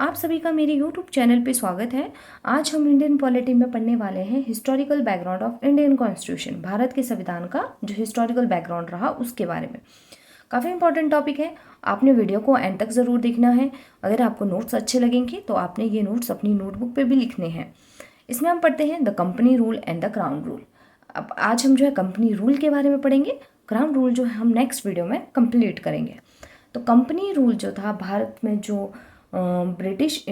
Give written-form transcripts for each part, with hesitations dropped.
आप सभी का मेरे YouTube चैनल पे स्वागत है। आज हम इंडियन पॉलिटी में पढ़ने वाले हैं historical background of Indian constitution. Bharat के संविधान का जो हिस्टोरिकल बैकग्राउंड रहा उसके बारे में। काफ़ी इंपॉर्टेंट टॉपिक है, आपने वीडियो को एंड तक ज़रूर देखना है। अगर आपको नोट्स अच्छे लगेंगे तो आपने ये नोट्स अपनी नोटबुक पर भी लिखने हैं। इसमें हम पढ़ते हैं the company rule and the crown rule. अब आज हम जो है कंपनी रूल के बारे में पढ़ेंगे, क्राउन रूल जो है हम नेक्स्ट वीडियो में कंप्लीट करेंगे। तो कंपनी रूल जो था, भारत में जो ब्रिटिश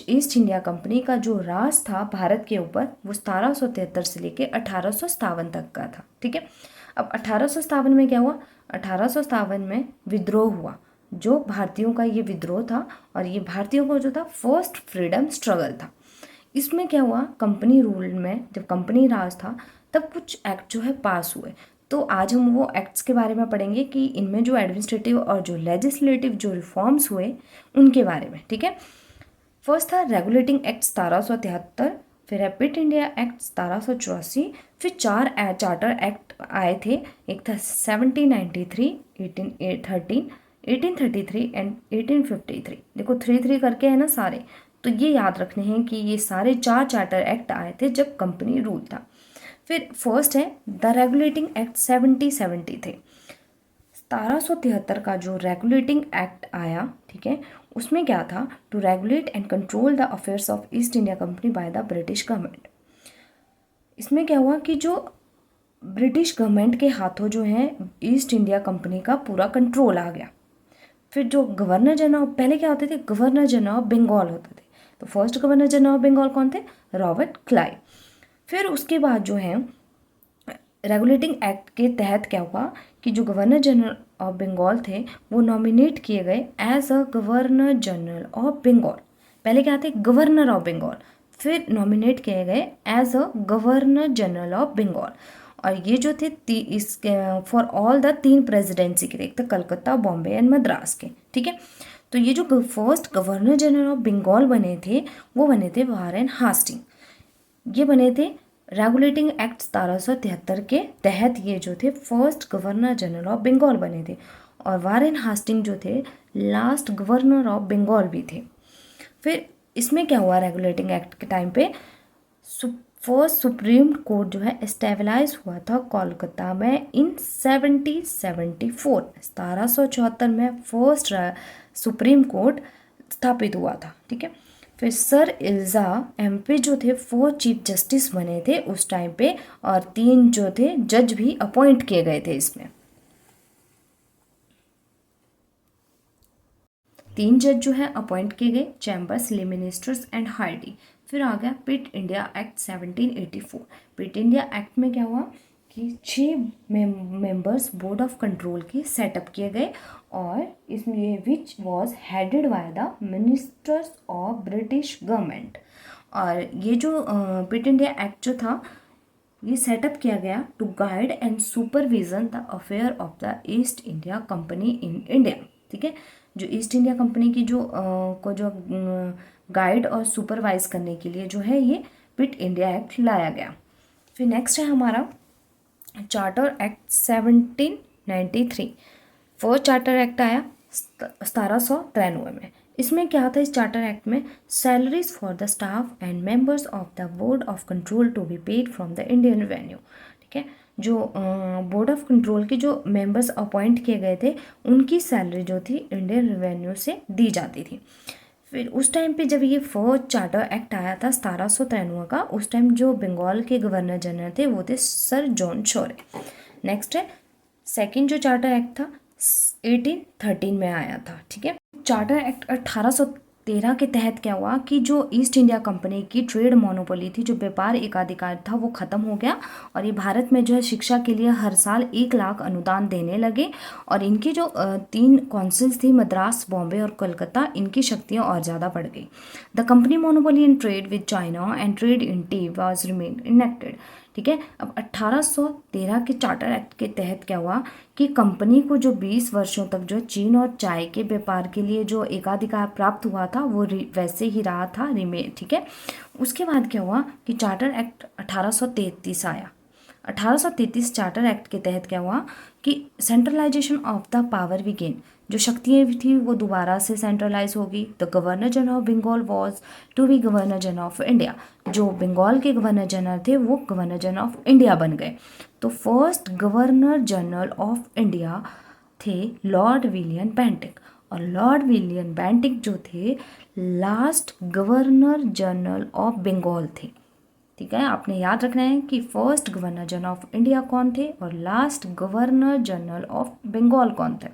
ईस्ट इंडिया कंपनी का जो राज था भारत के ऊपर, वो 1773 से लेके 1857 तक का था। ठीक है, अब 1857 में क्या हुआ? 1857 में विद्रोह हुआ, जो भारतीयों का ये विद्रोह था और ये भारतीयों का जो था फर्स्ट फ्रीडम स्ट्रगल था। इसमें क्या हुआ, कंपनी रूल में जब कंपनी राज था तब कुछ एक्ट जो है पास हुए। तो आज हम वो एक्ट्स के बारे में पढ़ेंगे कि इनमें जो एडमिनिस्ट्रेटिव और जो लेजिस्लेटिव जो रिफॉर्म्स हुए उनके बारे में। ठीक है, फर्स्ट था रेगुलेटिंग एक्ट 1773, फिर है पिट इंडिया एक्ट 1784, फिर 4 चार्टर एक्ट आए थे। एक था 1793, 1813, 1833 एंड 1853। देखो 3 करके है ना सारे, तो ये याद रखने हैं कि ये सारे 4 चार्टर एक्ट आए थे जब कंपनी रूल था। फिर फर्स्ट है द रेगुलेटिंग एक्ट 1773। 1773 का जो रेगुलेटिंग एक्ट आया, ठीक है, उसमें क्या था? To regulate and control the affairs of East India company by the British government. इसमें क्या हुआ कि जो ब्रिटिश गवर्नमेंट के हाथों जो है ईस्ट इंडिया कंपनी का पूरा कंट्रोल आ गया। फिर जो गवर्नर जनरल, पहले क्या होते थे? गवर्नर जनरल ऑफ बंगाल होते थे। तो first governor general of Bengal कौन थे? Robert Clive. फिर उसके बाद जो है रेगुलेटिंग एक्ट के तहत क्या हुआ कि जो गवर्नर जनरल ऑफ बंगाल थे वो नॉमिनेट किए गए as a governor general of Bengal. पहले क्या थे? गवर्नर ऑफ बंगाल, फिर नॉमिनेट किए गए as a governor general of Bengal. और ये जो थे इसके फॉर ऑल द 3 प्रेसिडेंसी के थे, एक तो कलकत्ता, बॉम्बे एंड मद्रास के। ठीक है, तो ये जो first governor general of Bengal बने थे वो बने थे वारेन हास्टिंग। ये बने थे रेगुलेटिंग एक्ट 1773 के तहत। ये जो थे first governor general of Bengal बने थे, और वारेन हास्टिंग जो थे लास्ट गवर्नर ऑफ बंगाल भी थे। फिर इसमें क्या हुआ? रेगुलेटिंग एक्ट के टाइम पे फर्स्ट सुप्रीम कोर्ट जो है एस्टेबलाइज हुआ था कोलकाता में इन 1774। 1774 में फर्स्ट सुप्रीम कोर्ट स्थापित हुआ था। ठीक है, फिर सर इल्जा एमपी जो थे 4 चीफ जस्टिस बने थे उस टाइम पे, और 3 जो थे जज भी अपॉइंट किए गए थे। इसमें 3 जज जो है अपॉइंट किए गए, Chambers, Lee ministers and Hardy. फिर आ गया Pitt India Act 1784। Pitt India Act में क्या हुआ कि 6 मेंबर्स बोर्ड ऑफ कंट्रोल के सेटअप किए गए, और इसमें which was headed by the ministers of British government. और ये जो पिट इंडिया एक्ट जो था ये सेटअप किया गया to guide and supervision the affair of the East India company in India. ठीक है, जो ईस्ट इंडिया कंपनी की जो गाइड और सुपरवाइज करने के लिए जो है ये पिट इंडिया एक्ट लाया गया। फिर नेक्स्ट है हमारा charter act 1793। First charter act आया 1793 में। इसमें क्या था? इस चार्टर एक्ट में salaries for the staff and members of the board of control to be paid from the Indian revenue. ठीक है, जो बोर्ड ऑफ कंट्रोल के जो मेंबर्स अपॉइंट किए गए थे उनकी सैलरी जो थी इंडियन रेवेन्यू से दी जाती थी। फिर उस टाइम पे जब ये फर्स्ट चार्टर एक्ट आया था 1793 का, उस टाइम जो बंगाल के गवर्नर जनरल थे वो थे सर जॉन शोरे। नेक्स्ट है सेकंड जो चार्टर एक्ट था 1813 में आया था। ठीक है, चार्टर एक्ट 1813 के तहत क्या हुआ कि जो ईस्ट इंडिया कंपनी की ट्रेड मोनोपोली थी, जो व्यापार एकाधिकार था, वो ख़त्म हो गया, और ये भारत में जो है शिक्षा के लिए हर साल 1 लाख अनुदान देने लगे। और इनकी जो 3 काउंसिल्स थी, मद्रास, बॉम्बे और कोलकाता, इनकी शक्तियाँ और ज़्यादा बढ़ गई। The company monopoly in trade with China and trade in T was remain enacted. ठीक है, अब 1813 के चार्टर एक्ट के तहत क्या हुआ कि कंपनी को जो 20 वर्षों तक जो चीन और चाय के व्यापार के लिए जो एकाधिकार प्राप्त हुआ था वो वैसे ही रहा था, रिमेन। ठीक है, उसके बाद क्या हुआ कि चार्टर एक्ट 1833 आया। 1833 चार्टर एक्ट के तहत क्या हुआ कि centralization of the power we gain, जो शक्तियाँ थी वो दोबारा से सेंट्रलाइज होगी। The governor general of Bengal was to be governor general of India, जो बंगाल के गवर्नर जनरल थे वो गवर्नर जनरल ऑफ इंडिया बन गए। तो first governor general of India थे लॉर्ड विलियम बेंटिक, और लॉर्ड विलियम बेंटिक जो थे last governor general of Bengal थे। ठीक है, आपने याद रखना है कि first governor general of India कौन थे और last governor general of Bengal कौन थे।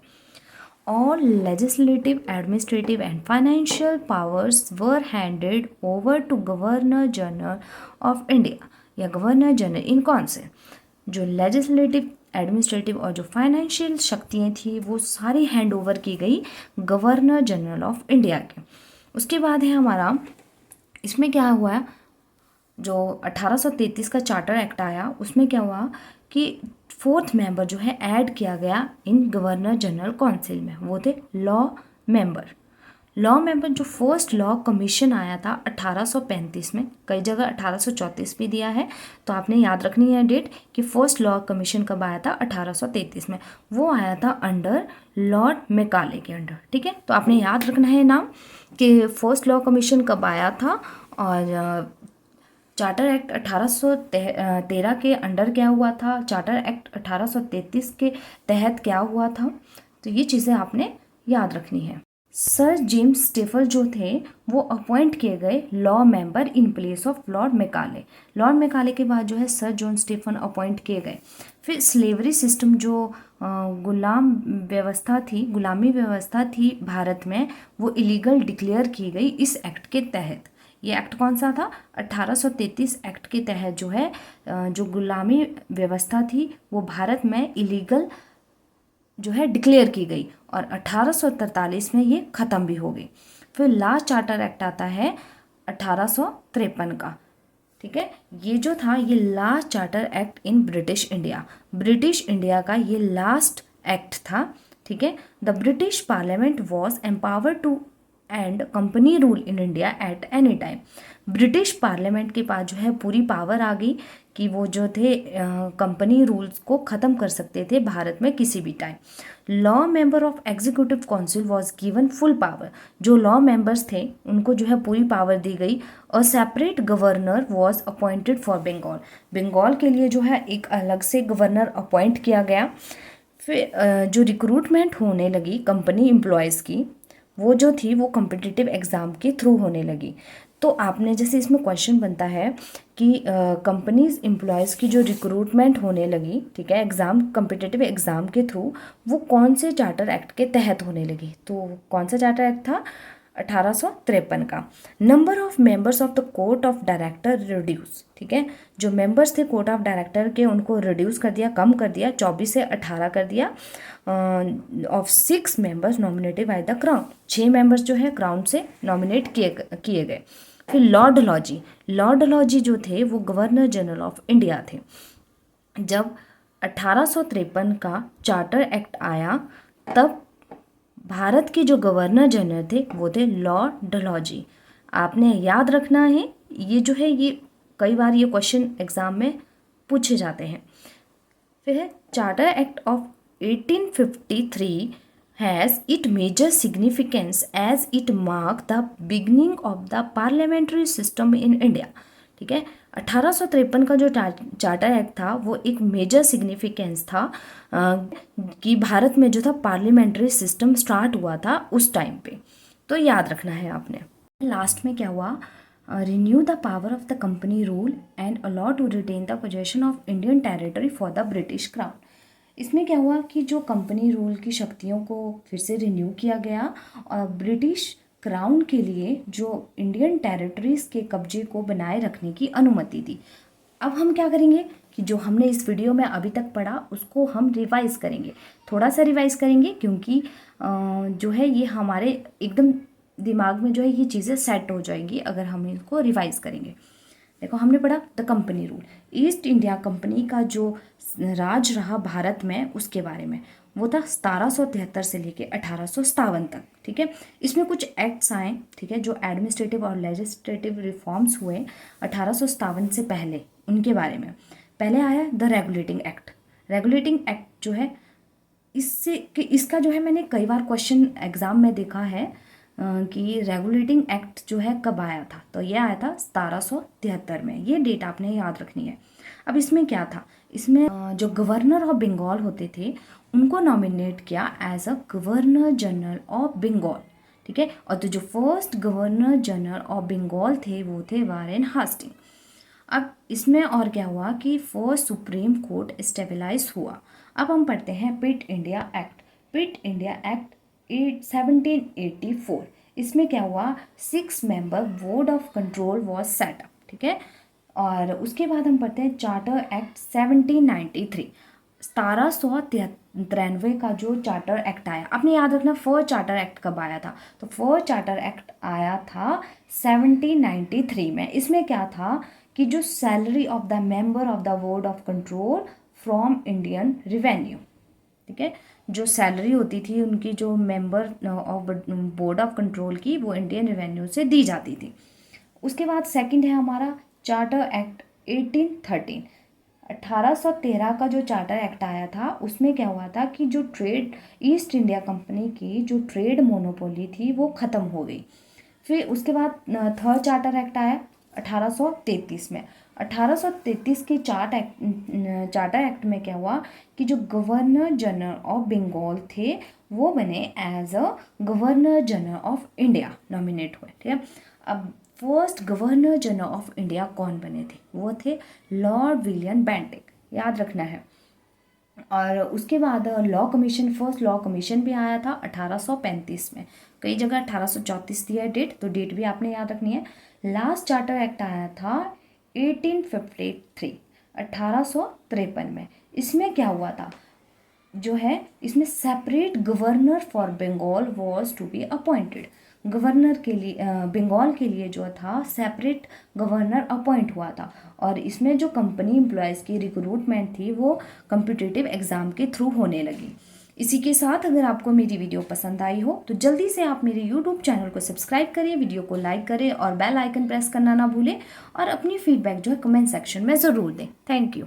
All legislative, administrative and financial powers were handed over to Governor General of India, या गवर्नर जनरल इन कौन से, जो लेजिस्लेटिव, एडमिनिस्ट्रेटिव और जो फाइनेंशियल शक्तियाँ थी वो सारी हैंड ओवर की गई गवर्नर जनरल ऑफ इंडिया के। उसके बाद है हमारा, इसमें क्या हुआ, जो 1833 का चार्टर एक्ट आया उसमें क्या हुआ कि फोर्थ मेंबर जो है ऐड किया गया इन गवर्नर जनरल काउंसिल में, वो थे लॉ मेंबर। लॉ मेंबर जो फर्स्ट लॉ कमीशन आया था 1835 में, कई जगह 1834 भी दिया है, तो आपने याद रखनी है डेट कि फर्स्ट लॉ कमीशन कब आया था 1833 में, वो आया था अंडर लॉर्ड मैकाले के अंडर। ठीक है, तो आपने याद रखना है नाम कि फर्स्ट लॉ कमीशन कब आया था, और चार्टर एक्ट 1813 के अंडर क्या हुआ था, चार्टर एक्ट 1833 के तहत क्या हुआ था, तो ये चीज़ें आपने याद रखनी है। सर जेम्स स्टेफल जो थे वो अपॉइंट किए गए law member in place of Lord Macaulay. Lord Macaulay के बाद जो है सर जॉन स्टेफन अपॉइंट किए गए। फिर स्लेवरी सिस्टम जो गुलामी व्यवस्था थी भारत में, वो इलीगल डिक्लेयर की गई इस एक्ट के तहत। ये एक्ट कौन सा था, 1833 एक्ट के तहत जो है जो गुलामी व्यवस्था थी वो भारत में इलीगल जो है डिक्लेयर की गई, और 1843 में ये ख़त्म भी हो गई। फिर लास्ट चार्टर एक्ट आता है 1853 का। ठीक है, ये जो था ये last charter act in British India, British India का ये लास्ट एक्ट था। ठीक है, the British parliament was empowered to end company rule in India at any time. British parliament के पास जो है पूरी पावर आ गई कि वो जो थे कंपनी रूल्स को ख़त्म कर सकते थे भारत में किसी भी time. Law member of executive council was given full power, जो लॉ मेंबर्स थे उनको जो है पूरी पावर दी गई। और separate governor was appointed for Bengal, Bengal के लिए जो है एक अलग से गवर्नर अपॉइंट किया गया। फिर जो रिक्रूटमेंट होने लगी कंपनी एम्प्लॉयज़ की, वो जो थी वो कॉम्पिटिटिव एग्ज़ाम के थ्रू होने लगी। तो आपने जैसे इसमें क्वेश्चन बनता है कि कंपनीज एम्प्लॉयज़ की जो रिक्रूटमेंट होने लगी, ठीक है, एग्ज़ाम कॉम्पिटिटिव एग्ज़ाम के थ्रू, वो कौन से चार्टर एक्ट के तहत होने लगी, तो कौन सा चार्टर एक्ट था, 1853 का। Number of members of the court of director reduce, ठीक है, जो मेंबर्स थे कोर्ट ऑफ डायरेक्टर के उनको रिड्यूस कर दिया, कम कर दिया, 24 से 18 कर दिया। Of 6 members nominated by the crown, 6 members जो है क्राउन से नॉमिनेट किए गए। फिर लॉर्ड लॉजी जो थे वो गवर्नर जनरल ऑफ इंडिया थे। जब 1853 का चार्टर एक्ट आया तब भारत के जो गवर्नर जनरल थे वो थे लॉर्ड डलहौजी। आपने याद रखना है, ये जो है ये कई बार ये क्वेश्चन एग्जाम में पूछे जाते हैं। फिर है charter act of 1853 has it major significance as it mark the beginning of the parliamentary system in India. ठीक है, 1853 का जो चार्टर एक्ट था वो एक मेजर सिग्निफिकेंस था कि भारत में जो था पार्लियामेंट्री सिस्टम स्टार्ट हुआ था उस टाइम पे, तो याद रखना है आपने। लास्ट में क्या हुआ, renew the power of the company rule and allow to retain the possession of Indian territory for the British crown. इसमें क्या हुआ कि जो कंपनी रूल की शक्तियों को फिर से रिन्यू किया गया और ब्रिटिश क्राउन के लिए जो इंडियन टेरिटरीज़ के कब्जे को बनाए रखने की अनुमति दी। अब हम क्या करेंगे कि जो हमने इस वीडियो में अभी तक पढ़ा उसको हम रिवाइज़ करेंगे, थोड़ा सा रिवाइज़ करेंगे, क्योंकि जो है ये हमारे एकदम दिमाग में जो है ये चीज़ें सेट हो जाएंगी अगर हम इसको रिवाइज़ करेंगे। देखो, हमने पढ़ा the company rule, east India company का जो राज रहा भारत में उसके बारे में, वो था 1773 से लेके 1857 तक। ठीक है, इसमें कुछ एक्ट्स आए, ठीक है, जो एडमिनिस्ट्रेटिव और लेजिस्लेटिव रिफॉर्म्स हुए 1857 से पहले, उनके बारे में। पहले आया the regulating act. Regulating act जो है इसका जो है मैंने कई बार क्वेश्चन एग्जाम में देखा है कि रेगुलेटिंग एक्ट जो है कब आया था, तो ये आया था 1773 में। ये डेट आपने याद रखनी है। अब इसमें क्या था, इसमें जो गवर्नर ऑफ बंगाल होते थे उनको नॉमिनेट किया as a governor general of Bengal, ठीक है। और तो जो first governor general of Bengal थे वो थे वारेन हास्टिंग। अब इसमें और क्या हुआ कि फर्स्ट सुप्रीम कोर्ट स्टेबलाइज हुआ। अब हम पढ़ते हैं पिट इंडिया एक्ट। पिट इंडिया एक्ट 1784। इसमें क्या हुआ, 6 member board of control was setup, ठीक है। और उसके बाद हम पढ़ते हैं चार्टर एक्ट 1793। 1793 का जो चार्टर एक्ट आया, आपने याद रखना फर्स्ट चार्टर एक्ट कब आया था, तो फर्स्ट चार्टर एक्ट आया था 1793 में। इसमें क्या था कि जो salary of the member of the board of control from Indian revenue, ठीक है, जो सैलरी होती थी उनकी जो member of board of control की वो इंडियन रिवेन्यू से दी जाती थी। उसके बाद सेकंड है हमारा चार्टर एक्ट 1813। 1813 का जो चार्टर एक्ट आया था उसमें क्या हुआ था कि जो ट्रेड ईस्ट इंडिया कंपनी की जो ट्रेड मोनोपोली थी वो ख़त्म हो गई। फिर उसके बाद थर्ड चार्टर एक्ट आया 1833 में। 1833 के चार्टर एक्ट में क्या हुआ कि जो गवर्नर जनरल ऑफ बंगाल थे वो बने as a governor general of India, nominate हुए, ठीक है। अब first governor general of India कौन बने थे, वो थे लॉर्ड विलियम बेंटिक, याद रखना है। और उसके बाद law commission, first law commission भी आया था 1835 में। कई जगह 1834 दिया है डेट, तो डेट भी आपने याद रखनी है। लास्ट चार्टर एक्ट आया था 1853, 1853 में। इसमें क्या हुआ था, जो है इसमें separate governor for Bengal was to be appointed. गवर्नर के लिए बंगाल के लिए जो था सेपरेट गवर्नर अपॉइंट हुआ था। और इसमें जो कंपनी एम्प्लॉयज़ की रिक्रूटमेंट थी वो कम्पिटिटिव एग्ज़ाम के थ्रू होने लगी। इसी के साथ अगर आपको मेरी वीडियो पसंद आई हो तो जल्दी से आप मेरे यूट्यूब चैनल को सब्सक्राइब करें, वीडियो को लाइक करें और बेल आइकन प्रेस करना ना भूलें। और अपनी फीडबैक जो है कमेंट सेक्शन में ज़रूर दें। Thank you.